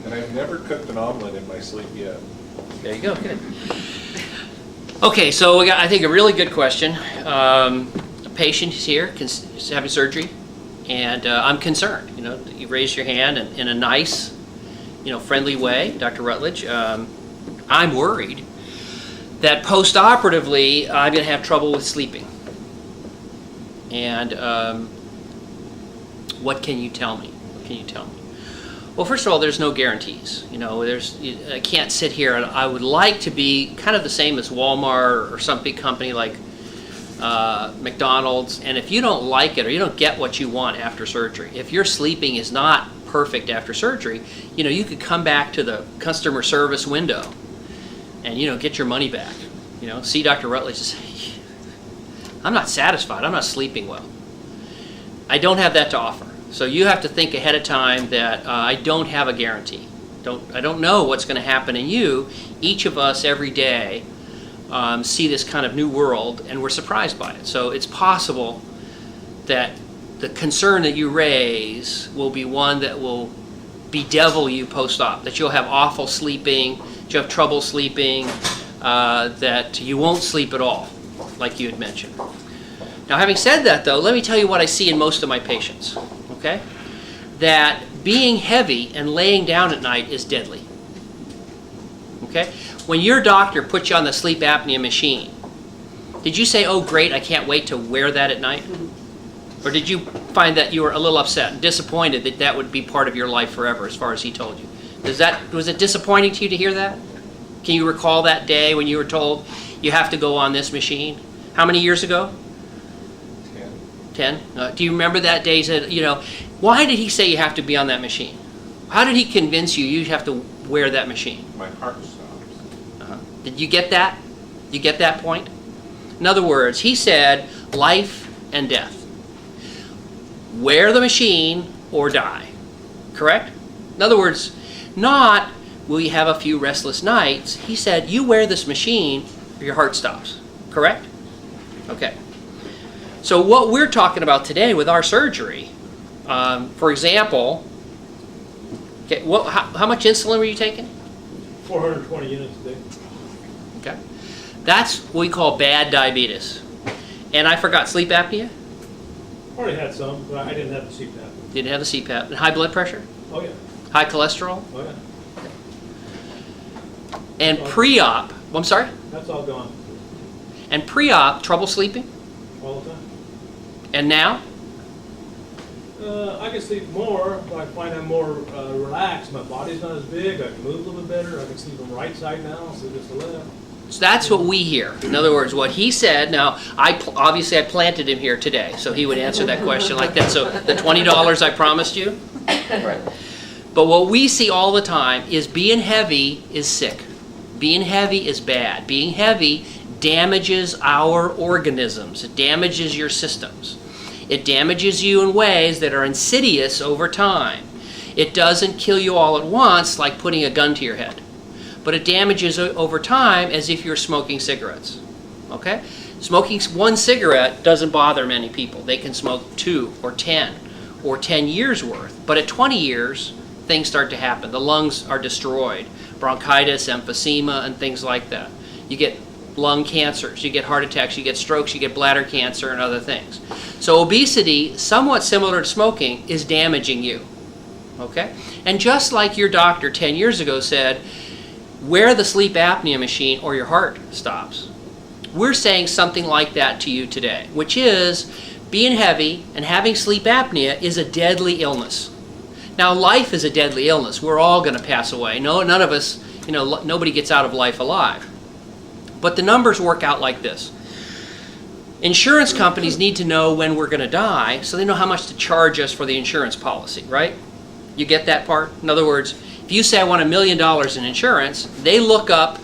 And I've never cooked an omelet in my sleep yet. There you go. Good. Okay, so we got, I think, a really good question. A patient is here, is having surgery, and I'm concerned. You know, you raised your hand in a nice, friendly way, Dr. Rutledge. I'm worried that post-operatively I'm going to have trouble with sleeping. And what can you tell me? What can you tell me? Well, first of all, there's no guarantees. I can't sit here, and I would like to be kind of the same as Walmart or some big company like McDonald's. And if you don't like it or you don't get what you want after surgery, if your sleeping is not perfect after surgery, you could come back to the customer service window and get your money back. See Dr. Rutledge and say, I'm not satisfied. I'm not sleeping well. I don't have that to offer. So you have to think ahead of time that I don't have a guarantee. I don't know what's going to happen in you. Each of us every day see this kind of new world, and we're surprised by it. So it's possible that the concern that you raise will be one that will bedevil you post-op, that you'll have awful sleeping, that you'll have trouble sleeping, that you won't sleep at all, like you had mentioned. Now, having said that, though, let me tell you what I see in most of my patients, okay? That being heavy and laying down at night is deadly, okay? When your doctor puts you on the sleep apnea machine, did you say, oh, great, I can't wait to wear that at night? Or did you find that you were a little upset and disappointed that that would be part of your life forever, as far as he told you? Was it disappointing to you to hear that? Can you recall that day when you were told you have to go on this machine? How many years ago? 10. Do you remember that day? He said, why did he say you have to be on that machine? How did he convince you you have to wear that machine? My heart stops. Did you get that? You get that point? In other words, he said life and death. Wear the machine or die. Correct? In other words, not will you have a few restless nights. He said you wear this machine or your heart stops. Correct? Okay. So what we're talking about today with our surgery, for example, okay, how much insulin were you taking? 420 units a day. Okay. That's what we call bad diabetes. And I forgot, sleep apnea? Already had some, but I didn't have the CPAP. Didn't have the CPAP. And high blood pressure? Oh, yeah. High cholesterol? Oh, yeah. And pre-op, I'm sorry? That's all gone. And pre-op, trouble sleeping? All the time. And now? I can sleep more, but I find I'm more relaxed. My body's not as big. I can move a little bit better. I can sleep on the right side now, sleep just the left. So that's what we hear. In other words, what he said. Now, obviously I planted him here today, so he would answer that question like that. So the $20 I promised you. Right. But what we see all the time is being heavy is sick. Being heavy is bad. Being heavy damages our organisms. It damages your systems. It damages you in ways that are insidious over time. It doesn't kill you all at once like putting a gun to your head. But it damages over time as if you're smoking cigarettes. Okay? Smoking one cigarette doesn't bother many people. They can smoke 2 or 10 or 10 years worth. But at 20 years, things start to happen. The lungs are destroyed. Bronchitis, emphysema, and things like that. You get lung cancers, you get heart attacks, you get strokes, you get bladder cancer, and other things. So obesity, somewhat similar to smoking, is damaging you. Okay? And just like your doctor 10 years ago said, wear the sleep apnea machine or your heart stops. We're saying something like that to you today, which is being heavy and having sleep apnea is a deadly illness. Now, life is a deadly illness. We're all going to pass away. No, none of us, nobody gets out of life alive. But the numbers work out like this. Insurance companies need to know when we're going to die so they know how much to charge us for the insurance policy, right? You get that part? In other words, if you say I want $1 million in insurance, they look up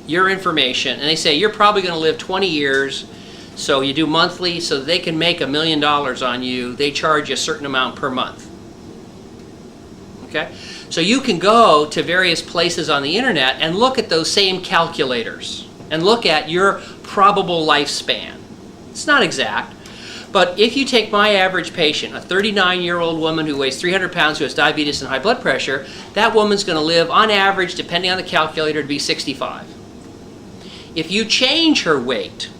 your information and they say you're probably going to live 20 years, so you do monthly, so they can make $1 million on you. They charge you a certain amount per month. Okay? So you can go to various places on the internet and look at those same calculators and look at your probable lifespan. It's not exact, But if you take my average patient, a 39-year-old woman who weighs 300 pounds who has diabetes and high blood pressure, that woman's going to live on average, depending on the calculator, to be 65. If you change her weight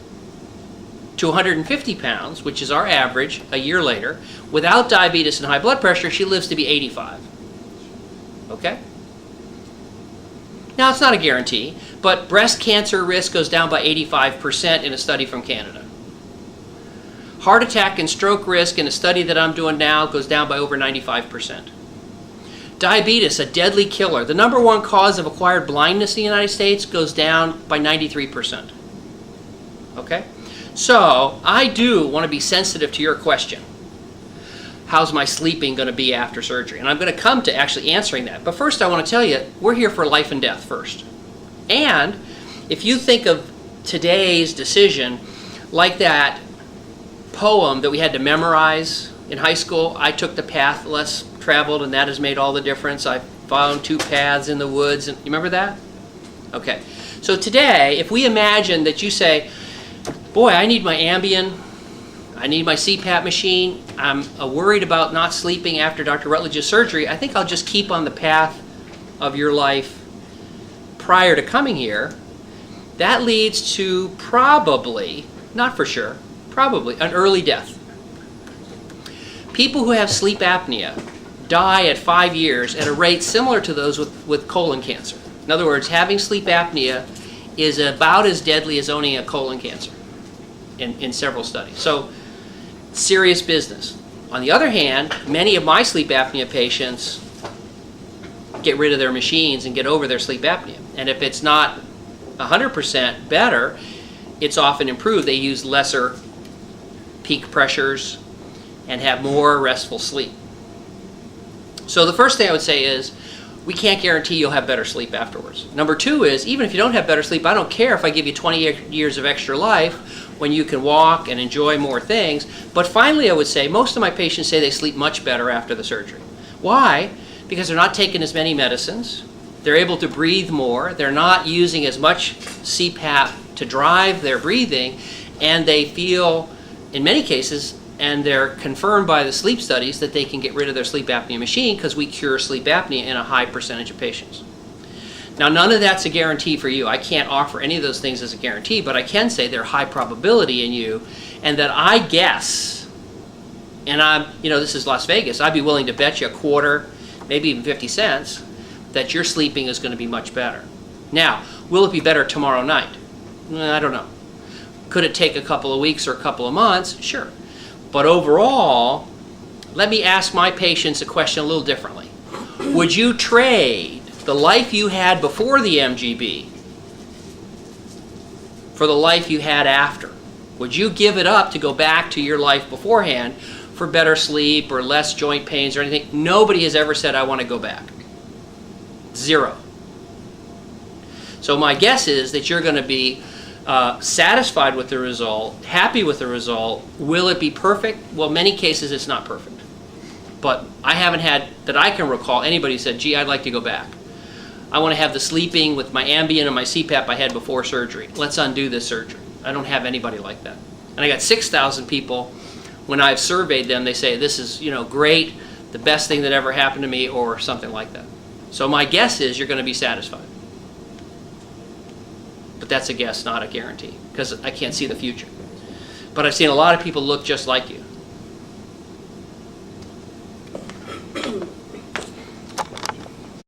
to 150 pounds, which is our average a year later, without diabetes and high blood pressure, she lives to be 85. Okay? Now, it's not a guarantee, but breast cancer risk goes down by 85% in a study from Canada. Heart attack and stroke risk in a study that I'm doing now goes down by over 95%. Diabetes, a deadly killer, the #1 cause of acquired blindness in the United States, goes down by 93%. Okay? So, I do want to be sensitive to your question. How's my sleeping going to be after surgery? And I'm going to come to actually answering that. But first I want to tell you, we're here for life and death first. And if you think of today's decision like that poem that we had to memorize in high school, I took the path less traveled and that has made all the difference. I found 2 paths in the woods. And you remember that? Okay. So today, if we imagine that you say, boy, I need my Ambien, I need my CPAP machine, I'm worried about not sleeping after Dr. Rutledge's surgery, I think I'll just keep on the path of your life prior to coming here. That leads to probably, not for sure, probably an early death. People who have sleep apnea die at 5 years at a rate similar to those with colon cancer. In other words, having sleep apnea is about as deadly as owning a colon cancer in several studies. So, serious business. On the other hand, many of my sleep apnea patients get rid of their machines and get over their sleep apnea. And if it's not 100% better, it's often improved. They use lesser peak pressures and have more restful sleep. So the first thing I would say is, we can't guarantee you'll have better sleep afterwards. Number 2 is, even if you don't have better sleep, I don't care if I give you 20 years of extra life when you can walk and enjoy more things. But finally, I would say, most of my patients say they sleep much better after the surgery. Why? Because they're not taking as many medicines. They're able to breathe more. They're not using as much CPAP to drive their breathing. And they feel, in many cases, and they're confirmed by the sleep studies, that they can get rid of their sleep apnea machine because we cure sleep apnea in a high percentage of patients. Now, none of that's a guarantee for you. I can't offer any of those things as a guarantee, but I can say they're high probability in you, and that I guess, and this is Las Vegas, I'd be willing to bet you a quarter, maybe even 50 cents, that your sleeping is going to be much better. Now, will it be better tomorrow night? I don't know. Could it take a couple of weeks or a couple of months? Sure. But overall, let me ask my patients a question a little differently. Would you trade the life you had before the MGB for the life you had after? Would you give it up to go back to your life beforehand for better sleep or less joint pains or anything? Nobody has ever said, I want to go back. 0. So my guess is that you're going to be satisfied with the result, happy with the result. Will it be perfect? Well, many cases it's not perfect. But I haven't had, that I can recall, anybody who said, gee, I'd like to go back. I want to have the sleeping with my Ambien and my CPAP I had before surgery. Let's undo this surgery. I don't have anybody like that. And I got 6,000 people, when I've surveyed them, they say, this is, great, the best thing that ever happened to me, or something like that. So my guess is you're going to be satisfied. But that's a guess, not a guarantee, because I can't see the future. But I've seen a lot of people look just like you.